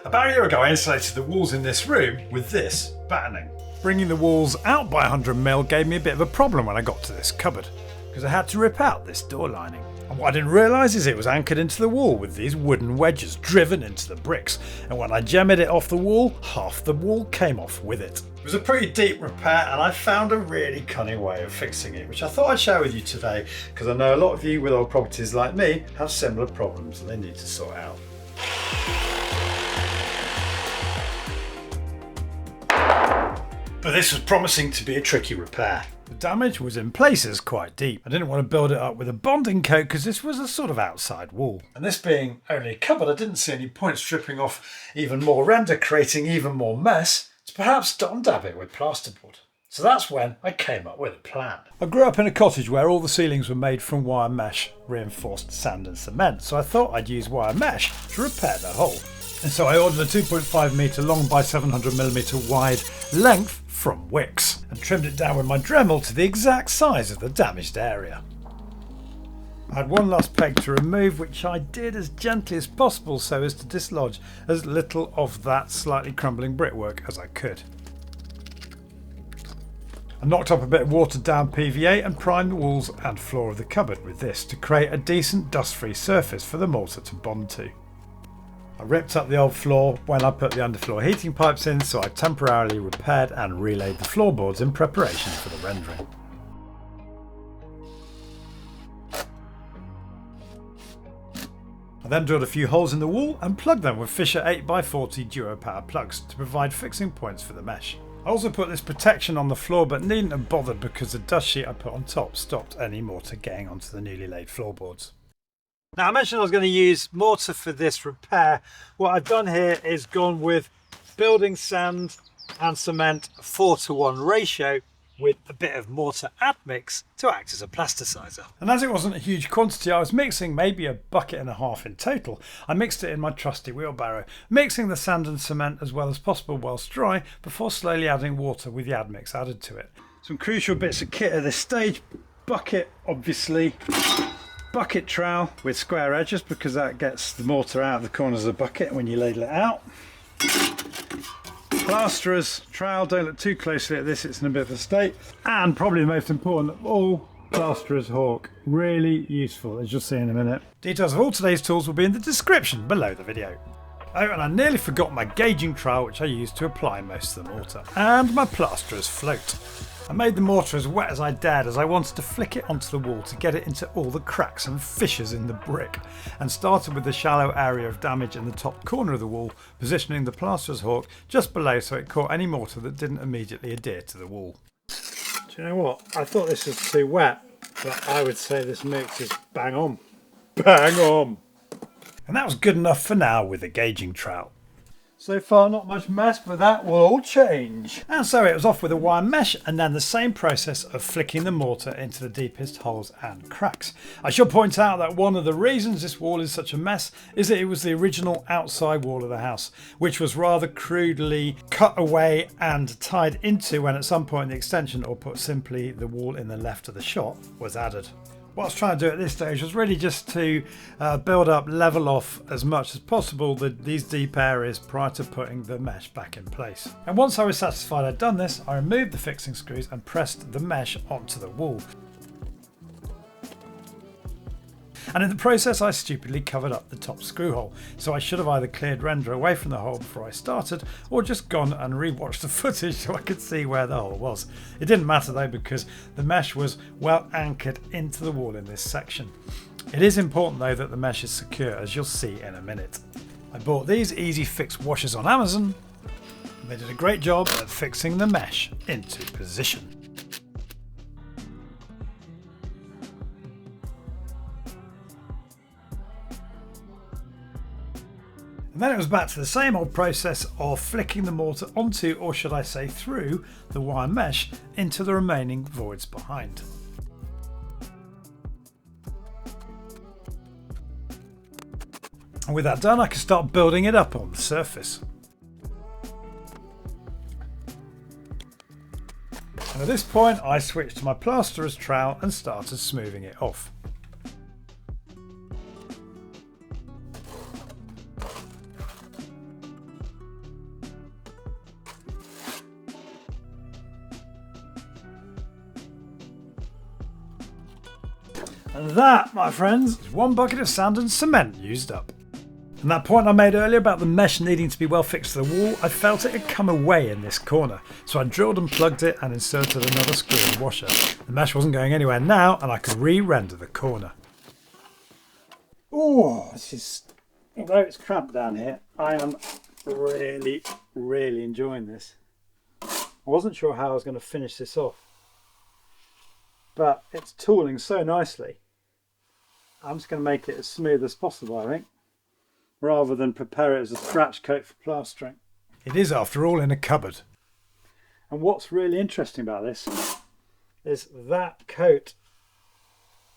About a year ago I insulated the walls in this room with this battening. Bringing the walls out by 100mm gave me a bit of a problem when I got to this cupboard, because I had to rip out this door lining. And what I didn't realise is it was anchored into the wall with these wooden wedges driven into the bricks, and when I gemmed it off the wall, half the wall came off with it. It was a pretty deep repair and I found a really cunning way of fixing it, which I thought I'd share with you today, because I know a lot of you with old properties like me have similar problems and they need to sort out. But this was promising to be a tricky repair. The damage was in places quite deep. I didn't want to build it up with a bonding coat because this was a sort of outside wall. And this being only a cupboard, I didn't see any point stripping off even more render, creating even more mess, to perhaps dab it with plasterboard. So that's when I came up with a plan. I grew up in a cottage where all the ceilings were made from wire mesh, reinforced sand and cement, so I thought I'd use wire mesh to repair the hole. And so I ordered a 2.5 metre long by 700mm wide length from Wix and trimmed it down with my Dremel to the exact size of the damaged area. I had one last peg to remove, which I did as gently as possible so as to dislodge as little of that slightly crumbling brickwork as I could. I knocked up a bit of watered down PVA and primed the walls and floor of the cupboard with this to create a decent dust-free surface for the mortar to bond to. I ripped up the old floor when I put the underfloor heating pipes in, so I temporarily repaired and relaid the floorboards in preparation for the rendering. I then drilled a few holes in the wall and plugged them with Fisher 8x40 duo power plugs to provide fixing points for the mesh. I also put this protection on the floor but needn't have bothered because the dust sheet I put on top stopped any mortar getting onto the newly laid floorboards. Now I mentioned I was going to use mortar for this repair. What I've done here is gone with building sand and cement 4:1 ratio with a bit of mortar admix to act as a plasticizer. And as it wasn't a huge quantity, I was mixing maybe a bucket and a half in total. I mixed it in my trusty wheelbarrow, mixing the sand and cement as well as possible whilst dry before slowly adding water with the admix added to it. Some crucial bits of kit at this stage: bucket obviously, bucket trowel with square edges because that gets the mortar out of the corners of the bucket when you ladle it out. Plasterer's trowel, don't look too closely at this, it's in a bit of a state. And probably the most important of all, plasterer's hawk. Really useful, as you'll see in a minute. Details of all today's tools will be in the description below the video. Oh, and I nearly forgot my gauging trowel, which I used to apply most of the mortar. And my plasterer's float. I made the mortar as wet as I dared as I wanted to flick it onto the wall to get it into all the cracks and fissures in the brick, and started with the shallow area of damage in the top corner of the wall, positioning the plasterer's hawk just below so it caught any mortar that didn't immediately adhere to the wall. Do you know what? I thought this was too wet, but I would say this mix is bang on. Bang on! And that was good enough for now with the gauging trowel. So far not much mess, but that will all change. And so it was off with a wire mesh and then the same process of flicking the mortar into the deepest holes and cracks. I should point out that one of the reasons this wall is such a mess is that it was the original outside wall of the house, which was rather crudely cut away and tied into when at some point the extension, or put simply the wall in the left of the shot, was added. What I was trying to do at this stage was really just to build up, level off as much as possible these deep areas prior to putting the mesh back in place. And once I was satisfied I'd done this, I removed the fixing screws and pressed the mesh onto the wall. And in the process I stupidly covered up the top screw hole, so I should have either cleared render away from the hole before I started or just gone and rewatched the footage so I could see where the hole was. It didn't matter though because the mesh was well anchored into the wall in this section. It is important though that the mesh is secure, as you'll see in a minute. I bought these easy fix washers on Amazon and they did a great job at fixing the mesh into position. And then it was back to the same old process of flicking the mortar onto, or should I say through, the wire mesh into the remaining voids behind. And with that done, I can start building it up on the surface. And at this point, I switched to my plasterer's trowel and started smoothing it off. And that, my friends, is 1 bucket of sand and cement used up. And that point I made earlier about the mesh needing to be well fixed to the wall, I felt it had come away in this corner. So I drilled and plugged it and inserted another screw and washer. The mesh wasn't going anywhere now and I could re-render the corner. Oh, this is, although it's cramped down here, I am really enjoying this. I wasn't sure how I was going to finish this off, but it's tooling so nicely. I'm just going to make it as smooth as possible, I think, rather than prepare it as a scratch coat for plastering. It is, after all, in a cupboard. And what's really interesting about this is that coat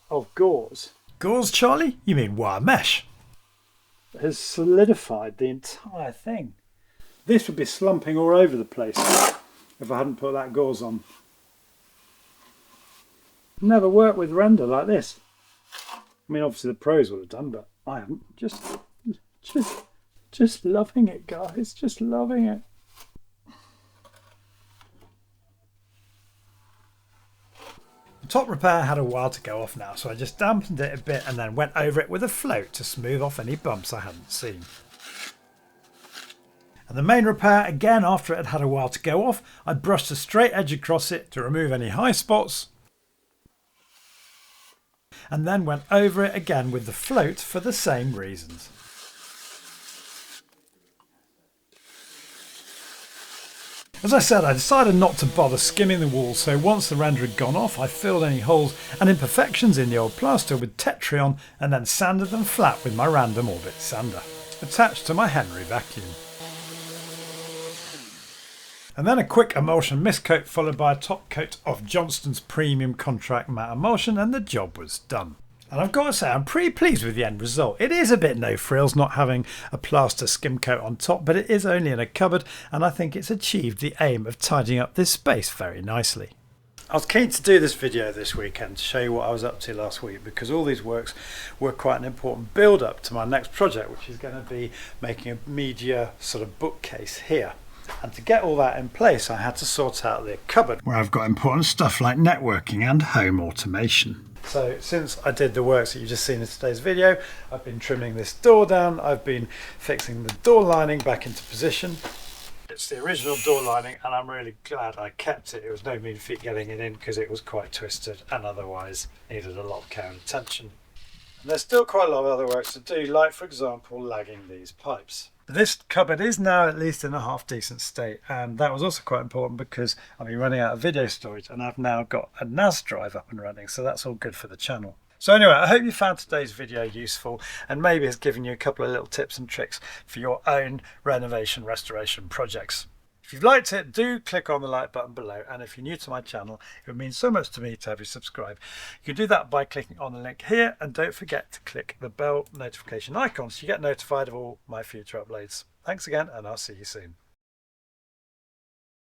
of gauze. Gauze, Charlie? You mean wire mesh? Has solidified the entire thing. This would be slumping all over the place if I hadn't put that gauze on. Never worked with render like this. I mean, obviously the pros would have done, but I haven't. Just loving it, guys. Just loving it. The top repair had a while to go off now, so I just dampened it a bit and then went over it with a float to smooth off any bumps I hadn't seen. And the main repair, again after it had had a while to go off, I brushed a straight edge across it to remove any high spots, and then went over it again with the float for the same reasons. As I said, I decided not to bother skimming the wall, so once the render had gone off, I filled any holes and imperfections in the old plaster with Tetrion and then sanded them flat with my random orbit sander, attached to my Henry vacuum. And then a quick emulsion mist coat followed by a top coat of Johnston's premium contract matte emulsion, and the job was done. And I've got to say, I'm pretty pleased with the end result. It is a bit no frills not having a plaster skim coat on top, but it is only in a cupboard, and I think it's achieved the aim of tidying up this space very nicely. I was keen to do this video this weekend to show you what I was up to last week, because all these works were quite an important build up to my next project, which is going to be making a media sort of bookcase here. And to get all that in place, I had to sort out the cupboard where I've got important stuff like networking and home automation. So since I did the works that you've just seen in today's video, I've been trimming this door down, I've been fixing the door lining back into position. It's the original door lining and I'm really glad I kept it. It was no mean feat getting it in because it was quite twisted and otherwise needed a lot of care and attention. And there's still quite a lot of other works to do, like for example lagging these pipes. This cupboard is now at least in a half decent state, and that was also quite important because I've been running out of video storage and I've now got a NAS drive up and running, so that's all good for the channel. So anyway, I hope you found today's video useful and maybe it's given you a couple of little tips and tricks for your own renovation restoration projects. If you've liked it, do click on the like button below, and if you're new to my channel, it would mean so much to me to have you subscribe. You can do that by clicking on the link here, and don't forget to click the bell notification icon so you get notified of all my future uploads. Thanks again, and I'll see you soon.